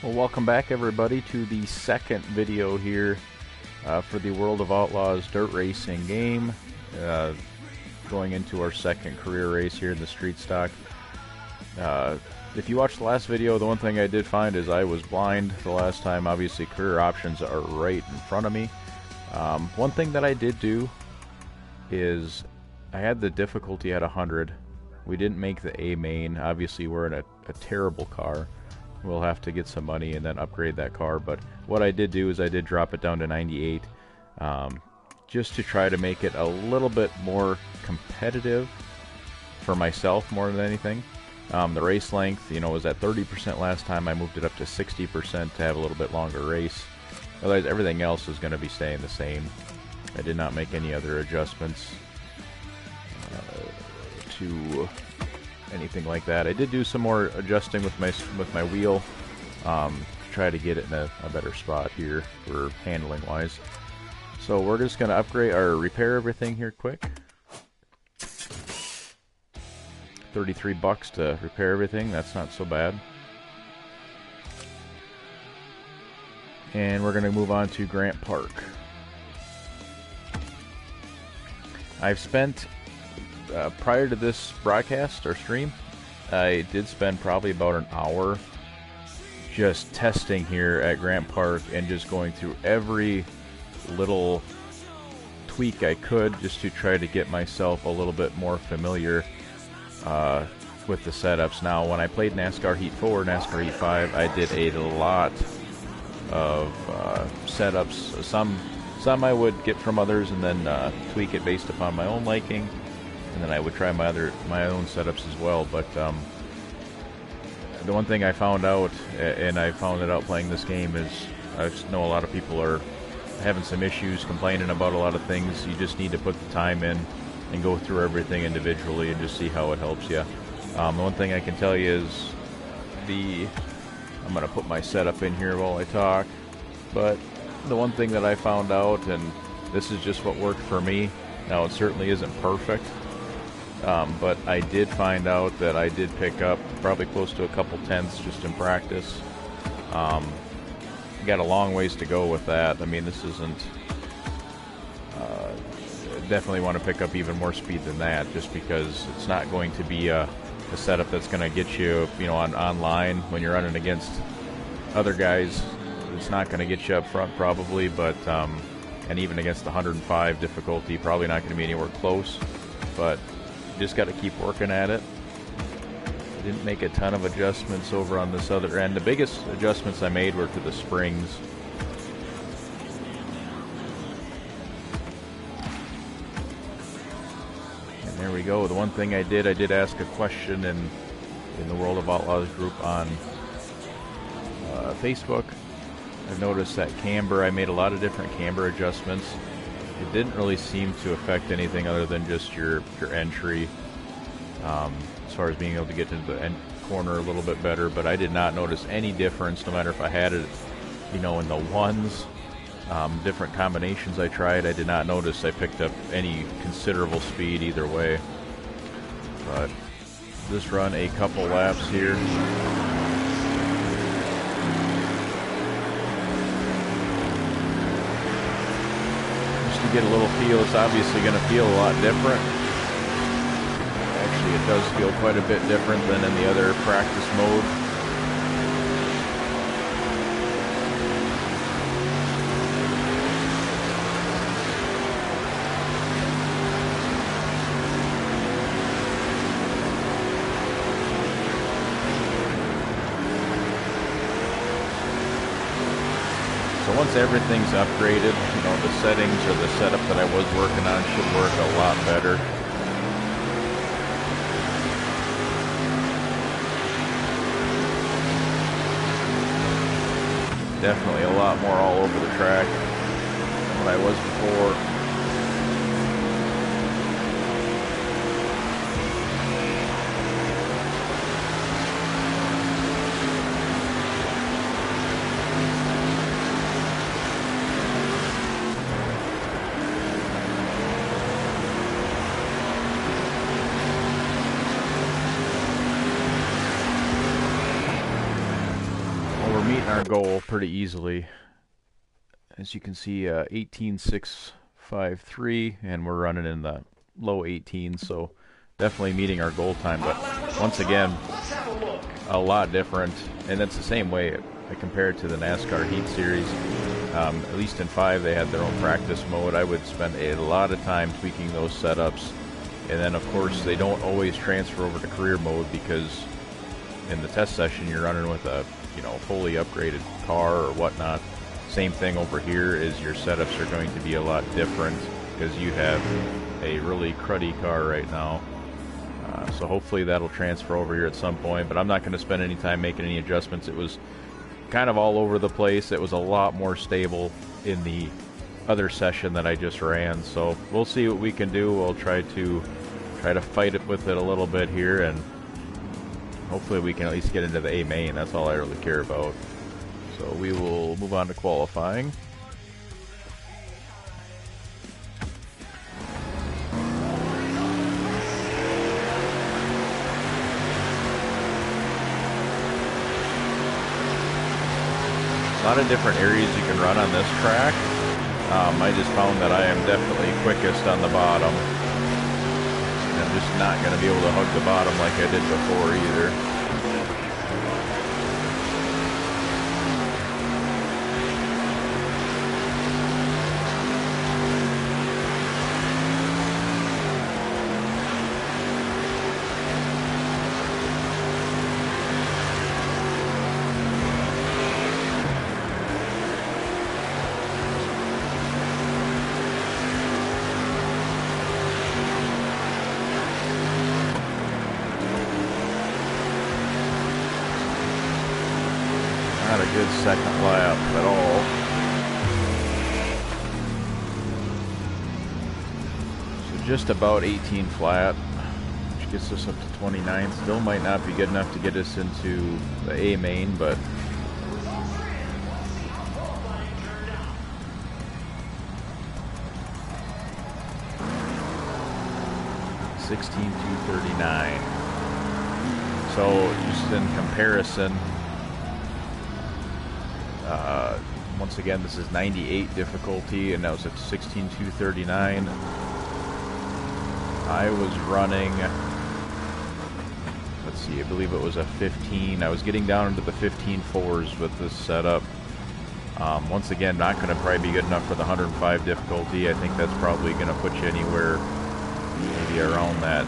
Well, welcome back everybody to the second video here for the World of Outlaws dirt racing game. Going into our second career race here in the street stock. If you watched the last video, the one thing I did find is I was blind the last time. Obviously career options are right in front of me. One thing that I did do is I had the difficulty at 100. We didn't make the A main. Obviously we're in a terrible car. We'll have to get some money and then upgrade that car, but what I did do is I did drop it down to 98 just to try to make it a little bit more competitive for myself more than anything. The race length, was at 30% last time. I moved it up to 60% to have a little bit longer race. Otherwise, everything else is going to be staying the same. I did not make any other adjustments to anything like that. I did do some more adjusting with my wheel to try to get it in a better spot here for handling wise. So we're just going to upgrade or repair everything here quick. 33 bucks to repair everything. That's not so bad. And we're going to move on to Grant Park. I've spent prior to this broadcast or stream, I did spend probably about an hour just testing here at Grant Park and just going through every little tweak I could just to try to get myself a little bit more familiar with the setups. Now, when I played NASCAR Heat 4, NASCAR Heat 5, I did a lot of setups. Some I would get from others and then tweak it based upon my own liking. And then I would try my own setups as well. But the one thing I found out, and I found it out playing this game, is I know a lot of people are having some issues, complaining about a lot of things. You just need to put the time in and go through everything individually and just see how it helps you. The one thing I can tell you is I'm going to put my setup in here while I talk. But the one thing that I found out, and this is just what worked for me. Now, it certainly isn't perfect. But I did find out that I did pick up probably close to a couple tenths just in practice. Got a long ways to go with that. I mean, this isn't... definitely want to pick up even more speed than that, just because it's not going to be a setup that's going to get you, online when you're running against other guys. It's not going to get you up front probably, but and even against the 105 difficulty, probably not going to be anywhere close. But just got to keep working at it. I didn't make a ton of adjustments over on this other end. The biggest adjustments I made were to the springs. And there we go. The one thing I did ask a question in the World of Outlaws group on Facebook. I've noticed that camber, I made a lot of different camber adjustments. It didn't really seem to affect anything other than just your entry, as far as being able to get into the end corner a little bit better, but I did not notice any difference, no matter if I had it, in the ones, different combinations I tried. I did not notice I picked up any considerable speed either way. But just run a couple laps here. To get a little feel. It's obviously going to feel a lot different. Actually, it does feel quite a bit different than in the other practice mode. So once everything's upgraded, the settings or the setup that I was working on should work a lot better. Definitely a lot more all over the track than what I was before. hitting our goal pretty easily. As you can see, 18.653, and we're running in the low 18s, so definitely meeting our goal time. But once again, a lot different, and it's the same way I compare it to the NASCAR Heat Series. At least in 5, they had their own practice mode. I would spend a lot of time tweaking those setups, and then of course they don't always transfer over to career mode, because in the test session you're running with a fully upgraded car or whatnot. Same thing over here, is your setups are going to be a lot different because you have a really cruddy car right now. So hopefully that'll transfer over here at some point, but I'm not going to spend any time making any adjustments. It was kind of all over the place. It was a lot more stable in the other session that I just ran, so we'll see what we can do. We'll try to fight it with it a little bit here, and hopefully we can at least get into the A main. That's all I really care about. So we will move on to qualifying. A lot of different areas you can run on this track. I just found that I am definitely quickest on the bottom. And I'm just not going to be able to hug the bottom like I did before either. Not a good second lap at all. So just about 18 flat, which gets us up to 29. Still might not be good enough to get us into the A main, but $16,239. So just in comparison, once again, this is 98 difficulty, and that was at 16,239. I was running, let's see, I believe it was a 15. I was getting down into the 15.4s with this setup. Once again, not going to probably be good enough for the 105 difficulty. I think that's probably going to put you anywhere maybe around that,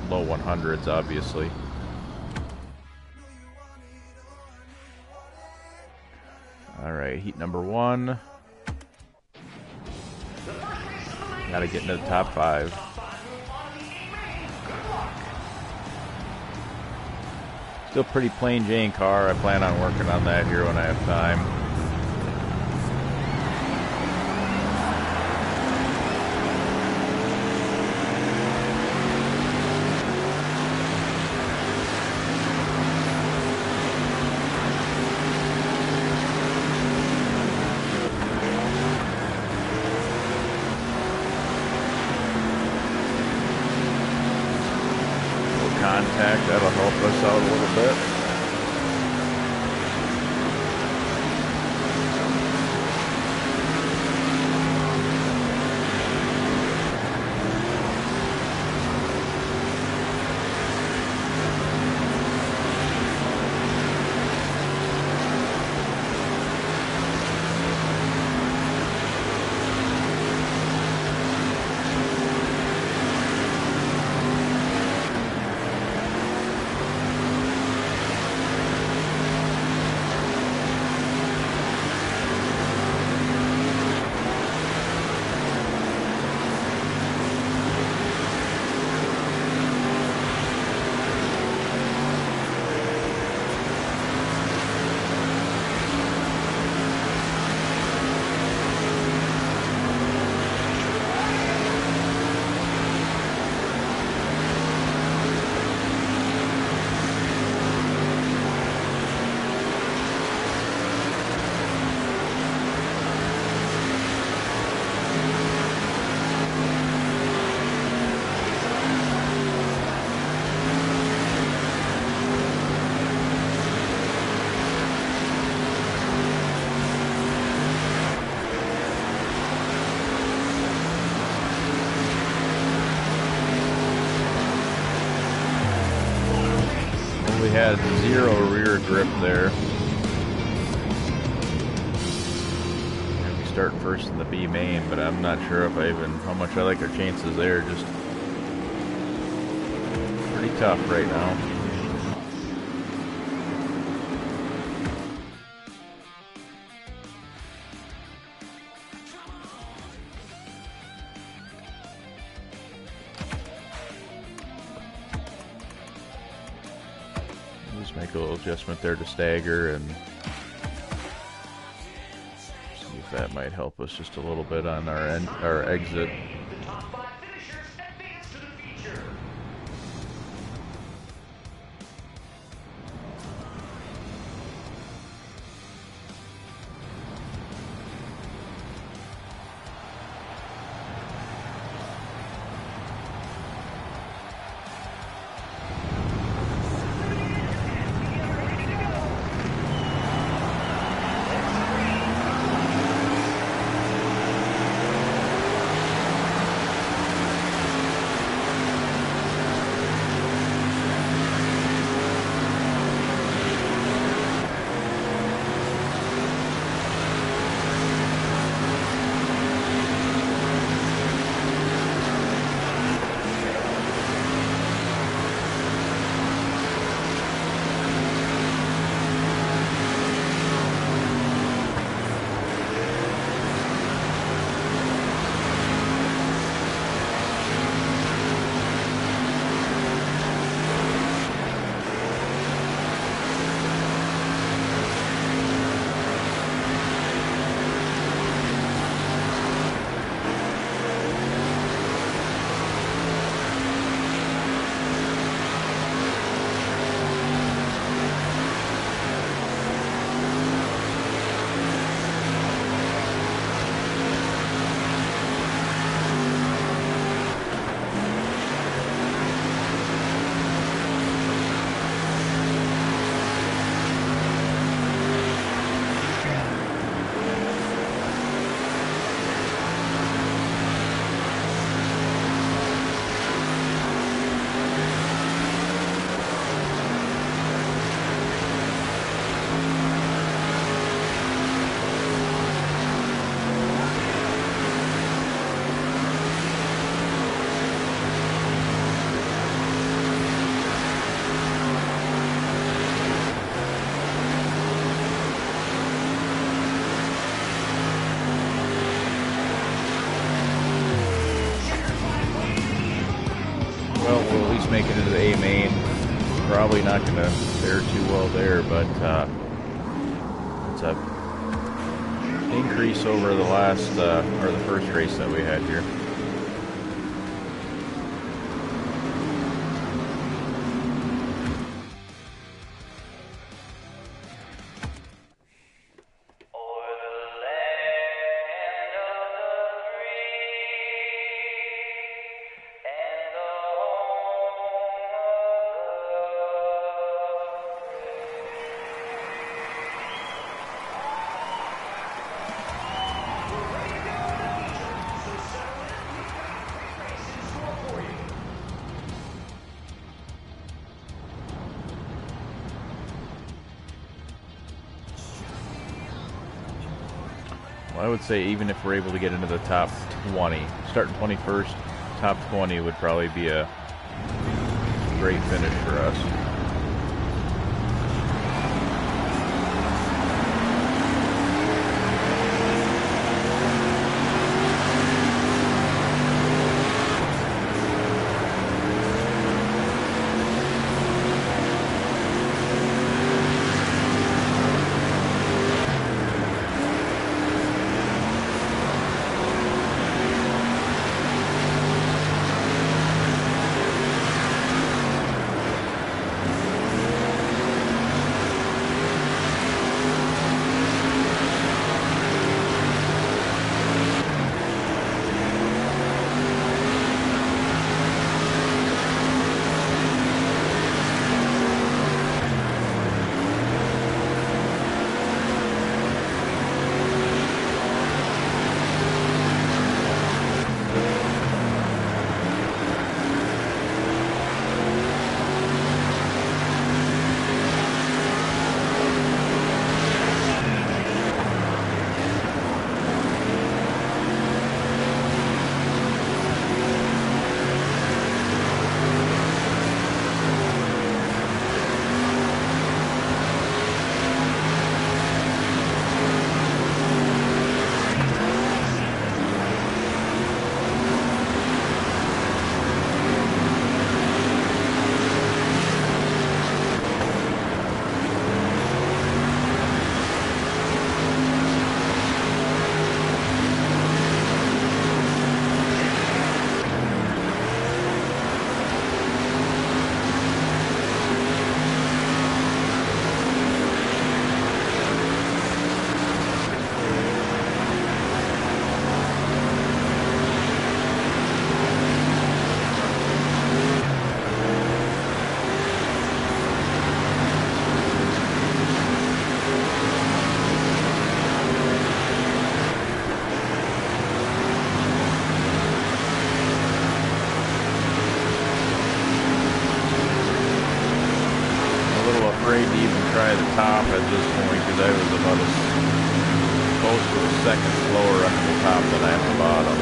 low 100s, obviously. Alright, heat number 1. Gotta get into the top 5. Still pretty plain Jane car. I plan on working on that here when I have time. Contact, that'll help us out a little bit. had 0 rear grip there. Gonna be starting first in the B main, but I'm not sure if how much I like our chances there. Just pretty tough right now. Just make a little adjustment there to stagger and see if that might help us just a little bit on our exit. Make it into the A main. Probably not going to fare too well there, but it's a increase over the last or the first race that we had here. I would say even if we're able to get into the top 20, starting 21st, top 20 would probably be a great finish for us. I was about as close to a second slower under the top than at the bottom.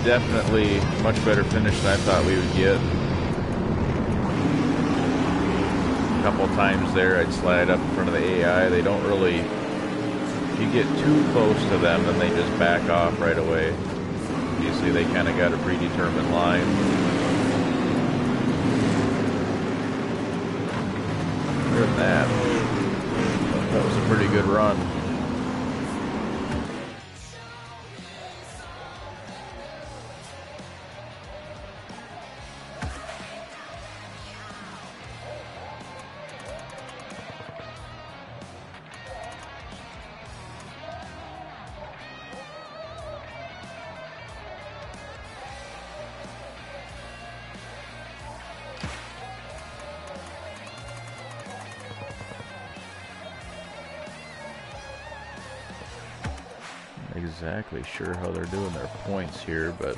Definitely much better finish than I thought we would get. A couple times there I'd slide up in front of the AI. They don't really, if you get too close to them, then they just back off right away. Obviously they kind of got a predetermined line. Other than that was a pretty good run. Exactly sure how they're doing their points here, but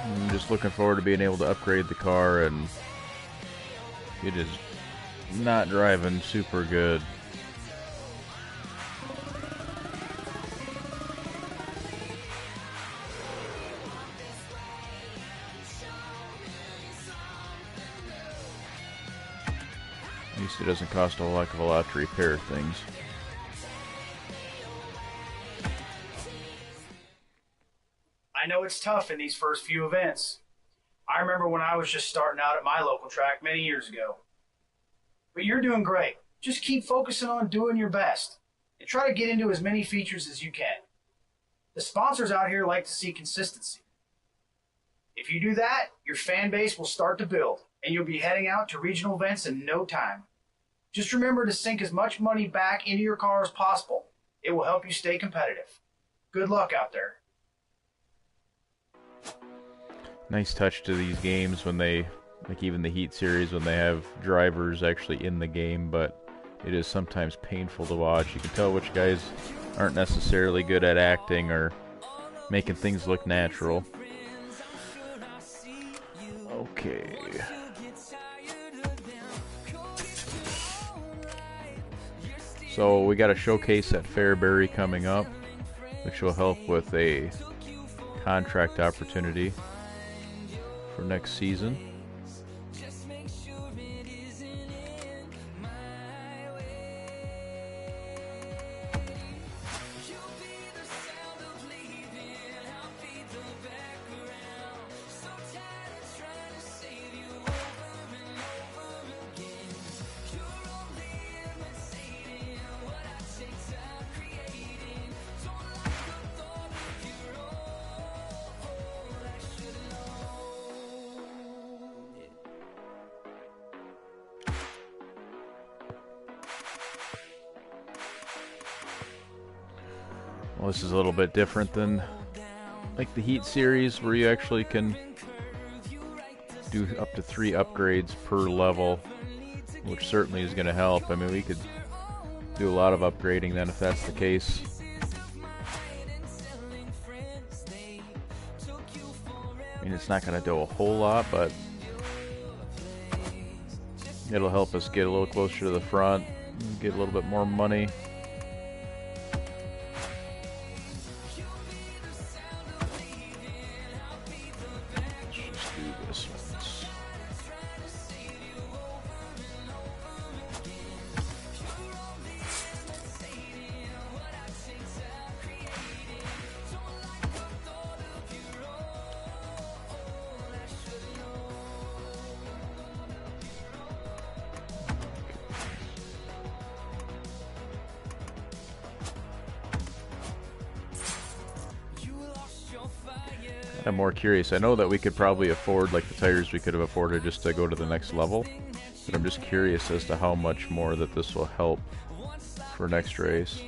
I'm just looking forward to being able to upgrade the car, and it is not driving super good. At least it doesn't cost a whole heck of a lot to repair things. I know it's tough in these first few events. I remember when I was just starting out at my local track many years ago. But you're doing great. Just keep focusing on doing your best and try to get into as many features as you can. The sponsors out here like to see consistency. If you do that, your fan base will start to build, and you'll be heading out to regional events in no time. Just remember to sink as much money back into your car as possible. It will help you stay competitive. Good luck out there. Nice touch to these games when they, like even the Heat series, when they have drivers actually in the game, but it is sometimes painful to watch. You can tell which guys aren't necessarily good at acting or making things look natural. Okay. So we got a showcase at Fairbury coming up, which will help with a contract opportunity for next season. Well, this is a little bit different than like the Heat series, where you actually can do up to 3 upgrades per level, which certainly is going to help. I mean, we could do a lot of upgrading then if that's the case. I mean, it's not going to do a whole lot, but it'll help us get a little closer to the front, get a little bit more money. I'm more curious. I know that we could probably afford, like the tires we could have afforded just to go to the next level, but I'm just curious as to how much more that this will help for next race.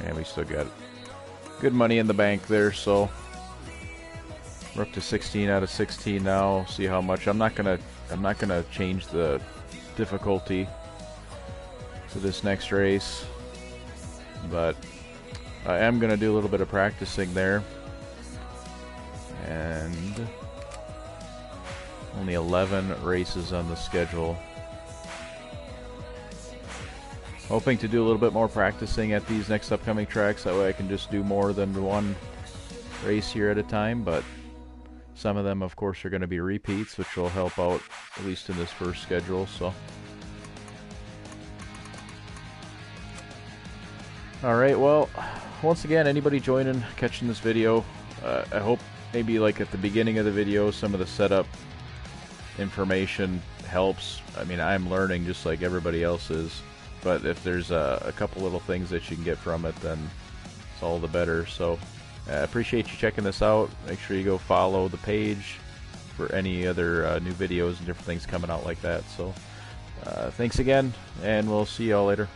And we still got good money in the bank there, so we're up to 16 out of 16 now. See how much. I'm not gonna change the difficulty for this next race, but I am gonna do a little bit of practicing there, and only 11 races on the schedule. Hoping to do a little bit more practicing at these next upcoming tracks. That way I can just do more than one race here at a time. But some of them, of course, are going to be repeats, which will help out, at least in this first schedule. So, alright, well, once again, anybody joining, catching this video, I hope maybe like at the beginning of the video, some of the setup information helps. I mean, I'm learning just like everybody else is. But if there's a couple little things that you can get from it, then it's all the better. So I appreciate you checking this out. Make sure you go follow the page for any other new videos and different things coming out like that. So thanks again, and we'll see y'all later.